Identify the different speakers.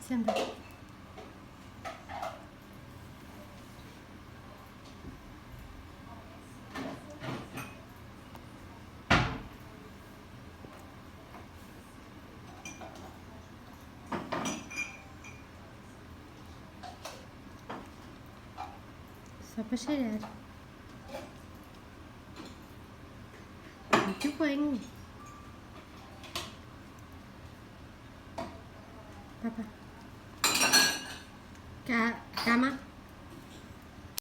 Speaker 1: Senta. Só para cheirar. Muito bem. Papá. Cama.